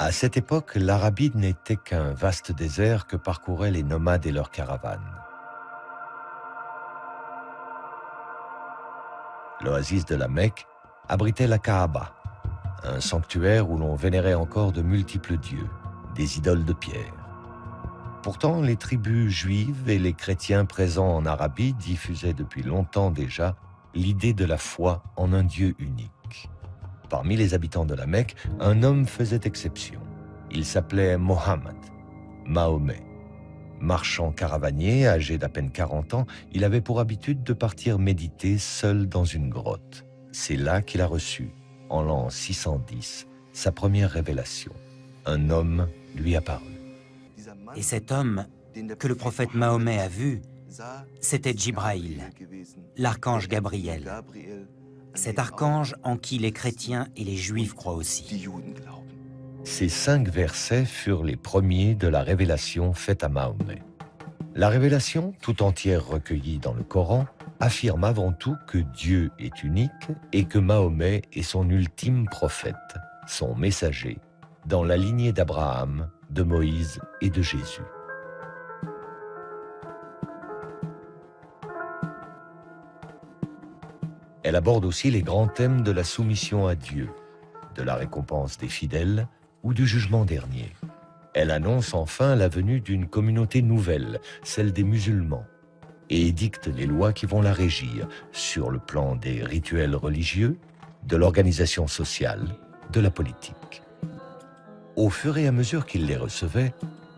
À cette époque, l'Arabie n'était qu'un vaste désert que parcouraient les nomades et leurs caravanes. L'oasis de la Mecque abritait la Kaaba, un sanctuaire où l'on vénérait encore de multiples dieux, des idoles de pierre. Pourtant, les tribus juives et les chrétiens présents en Arabie diffusaient depuis longtemps déjà l'idée de la foi en un Dieu unique. Parmi les habitants de la Mecque, un homme faisait exception. Il s'appelait Mohammed, Mahomet. Marchand caravanier, âgé d'à peine 40 ans, il avait pour habitude de partir méditer seul dans une grotte. C'est là qu'il a reçu, en l'an 610, sa première révélation. Un homme lui apparut. Et cet homme que le prophète Mahomet a vu, c'était Djibraïl, l'archange Gabriel. Cet archange en qui les chrétiens et les juifs croient aussi. Ces 5 versets furent les premiers de la révélation faite à Mahomet. La révélation, tout entière recueillie dans le Coran, affirme avant tout que Dieu est unique et que Mahomet est son ultime prophète, son messager, dans la lignée d'Abraham, de Moïse et de Jésus. Elle aborde aussi les grands thèmes de la soumission à Dieu, de la récompense des fidèles ou du jugement dernier. Elle annonce enfin la venue d'une communauté nouvelle, celle des musulmans, et édicte les lois qui vont la régir sur le plan des rituels religieux, de l'organisation sociale, de la politique. Au fur et à mesure qu'il les recevait,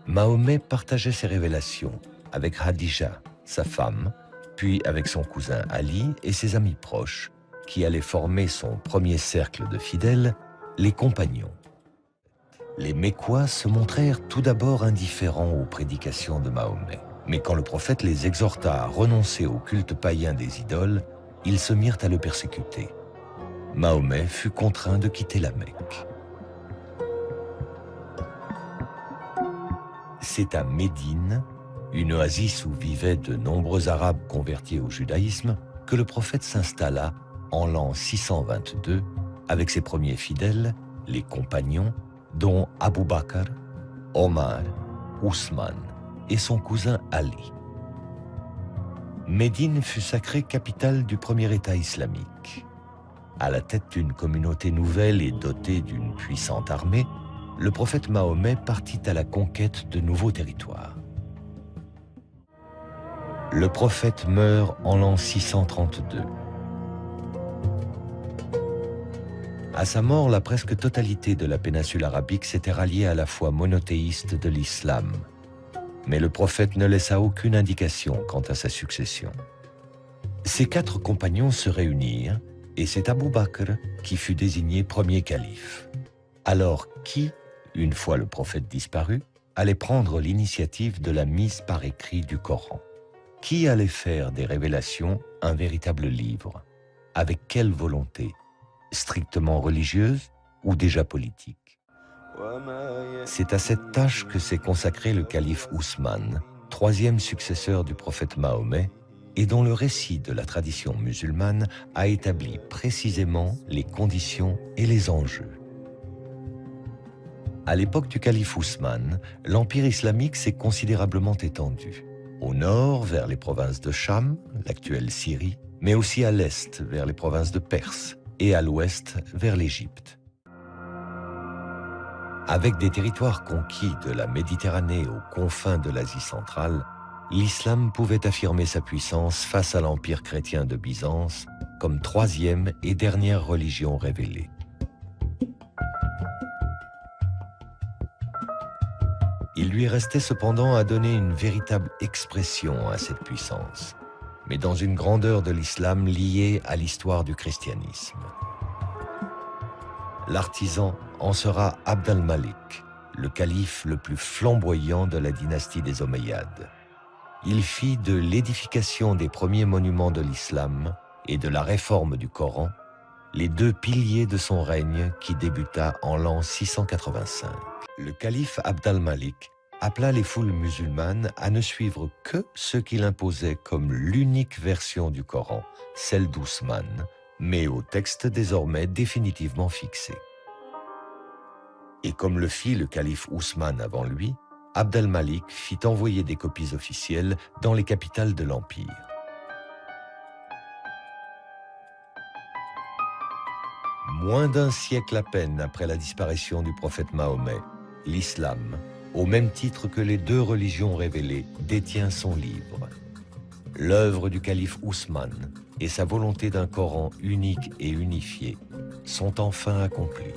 Mahomet partageait ses révélations avec Khadija, sa femme, puis avec son cousin Ali et ses amis proches, qui allaient former son premier cercle de fidèles, les compagnons. Les Mécois se montrèrent tout d'abord indifférents aux prédications de Mahomet. Mais quand le prophète les exhorta à renoncer au culte païen des idoles, ils se mirent à le persécuter. Mahomet fut contraint de quitter la Mecque. C'est à Médine, une oasis où vivaient de nombreux Arabes convertis au judaïsme, que le prophète s'installa en l'an 622 avec ses premiers fidèles, les compagnons, dont Abu Bakr, Omar, Ousmane et son cousin Ali. Médine fut sacrée capitale du premier État islamique. À la tête d'une communauté nouvelle et dotée d'une puissante armée, le prophète Mahomet partit à la conquête de nouveaux territoires. Le prophète meurt en l'an 632. À sa mort, la presque totalité de la péninsule arabique s'était ralliée à la foi monothéiste de l'islam. Mais le prophète ne laissa aucune indication quant à sa succession. Ses 4 compagnons se réunirent et c'est Abu Bakr qui fut désigné premier calife. Alors qui, une fois le prophète disparu, allait prendre l'initiative de la mise par écrit du Coran? Qui allait faire des révélations un véritable livre? Avec quelle volonté? Strictement religieuse ou déjà politique? C'est à cette tâche que s'est consacré le calife Ousmane, 3e successeur du prophète Mahomet, et dont le récit de la tradition musulmane a établi précisément les conditions et les enjeux. À l'époque du calife Ousmane, l'empire islamique s'est considérablement étendu. Au nord, vers les provinces de Cham, l'actuelle Syrie, mais aussi à l'est, vers les provinces de Perse, et à l'ouest, vers l'Égypte. Avec des territoires conquis de la Méditerranée aux confins de l'Asie centrale, l'islam pouvait affirmer sa puissance face à l'empire chrétien de Byzance comme 3e et dernière religion révélée. Il lui restait cependant à donner une véritable expression à cette puissance, mais dans une grandeur de l'islam liée à l'histoire du christianisme. L'artisan en sera Abd al-Malik, le calife le plus flamboyant de la dynastie des Omeyyades. Il fit de l'édification des premiers monuments de l'islam et de la réforme du Coran les 2 piliers de son règne qui débuta en l'an 685. Le calife Abd al-Malik appela les foules musulmanes à ne suivre que ce qu'il imposait comme l'unique version du Coran, celle d'Ousmane, mais au texte désormais définitivement fixé. Et comme le fit le calife Ousmane avant lui, Abd al-Malik fit envoyer des copies officielles dans les capitales de l'Empire. Moins d'un siècle à peine après la disparition du prophète Mahomet, l'islam, au même titre que les deux religions révélées, détient son livre. L'œuvre du calife Ousmane et sa volonté d'un Coran unique et unifié sont enfin accomplies.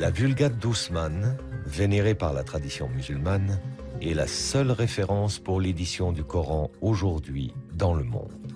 La Vulgate d'Ousmane, vénérée par la tradition musulmane, est la seule référence pour l'édition du Coran aujourd'hui dans le monde.